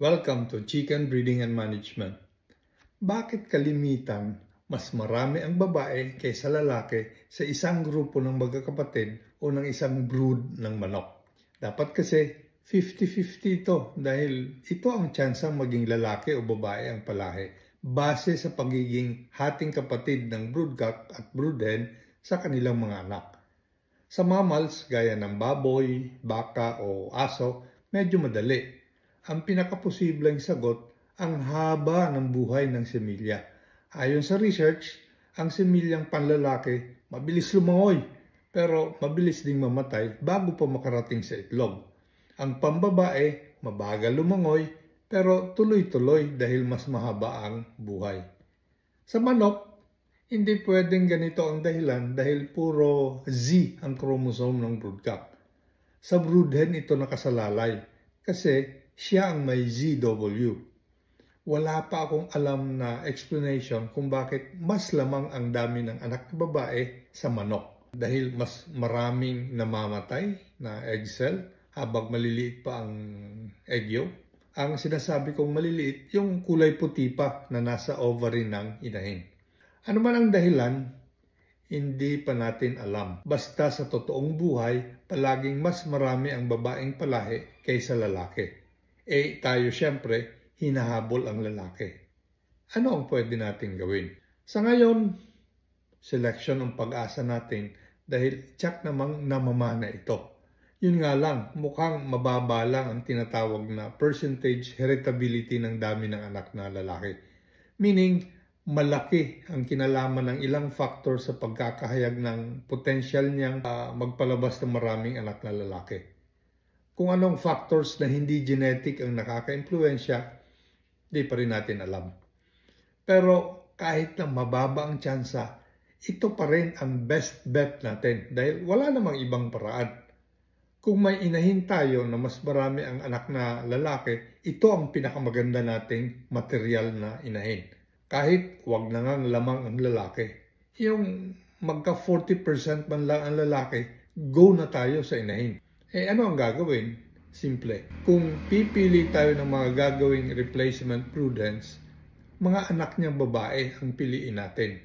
Welcome to Chicken Breeding and Management. Bakit kalimitan mas marami ang babae kaysa lalaki sa isang grupo ng magkakapatid o ng isang brood ng manok? Dapat kasi 50-50 ito dahil ito ang tsansang maging lalaki o babae ang palahi base sa pagiging hating kapatid ng broodcock at broodhen sa kanilang mga anak. Sa mammals gaya ng baboy, baka o aso, medyo madali. Ang pinakaposibleng sagot, ang haba ng buhay ng semilya. Ayon sa research, ang semilyang panlalaki mabilis lumangoy pero mabilis ding mamatay bago pa makarating sa itlog. Ang pambabae mabagal lumangoy pero tuloy-tuloy dahil mas mahaba ang buhay. Sa manok, hindi pwedeng ganito ang dahilan dahil puro Z ang chromosome ng broodcock. Sa broodhen ito nakasalalay kasi siya ang may ZW. Wala pa akong alam na explanation kung bakit mas lamang ang dami ng anak na babae sa manok. Dahil mas maraming namamatay na egg cell habang maliliit pa ang egg yolk. Ang sinasabi kong maliliit, yung kulay puti pa na nasa ovary ng inahin. Ano man ang dahilan, hindi pa natin alam. Basta sa totoong buhay, palaging mas marami ang babaeng palahi kaysa lalaki. Tayo siyempre, hinahabol ang lalaki. Ano ang pwede natin gawin? Sa ngayon, selection ang pag-asa natin dahil tiyak namang namamana ito. Yun nga lang, mukhang mababa lang ang tinatawag na percentage heritability ng dami ng anak na lalaki. Meaning, malaki ang kinalaman ng ilang factor sa pagkakahayag ng potential niyang magpalabas ng maraming anak na lalaki. Kung anong factors na hindi genetic ang nakaka-impluensya, di pa rin natin alam. Pero kahit na mababa ang tsansa, ito pa rin ang best bet natin dahil wala namang ibang paraan. Kung may inahin tayo na mas marami ang anak na lalaki, ito ang pinakamaganda nating material na inahin. Kahit wag na ngang lamang ang lalaki. Yung magka 40% man lang ang lalaki, go na tayo sa inahin. Ano ang gagawin? Simple. Kung pipili tayo ng mga gagawing replacement broodhens, mga anak niyang babae ang piliin natin.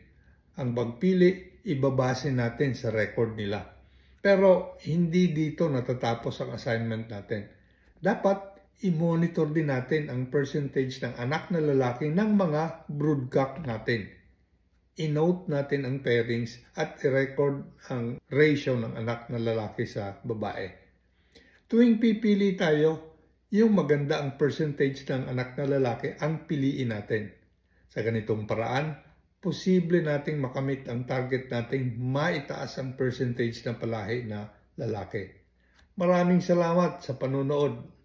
Ang pagpili, ibabase natin sa record nila. Pero hindi dito natatapos ang assignment natin. Dapat i-monitor din natin ang percentage ng anak na lalaki ng mga broodcock natin. I-note natin ang pairings at i-record ang ratio ng anak na lalaki sa babae. Tuwing pipili tayo, yung maganda ang percentage ng anak na lalaki ang piliin natin. Sa ganitong paraan, posible nating makamit ang target nating maitaas ang percentage ng palahi na lalaki. Maraming salamat sa panonood.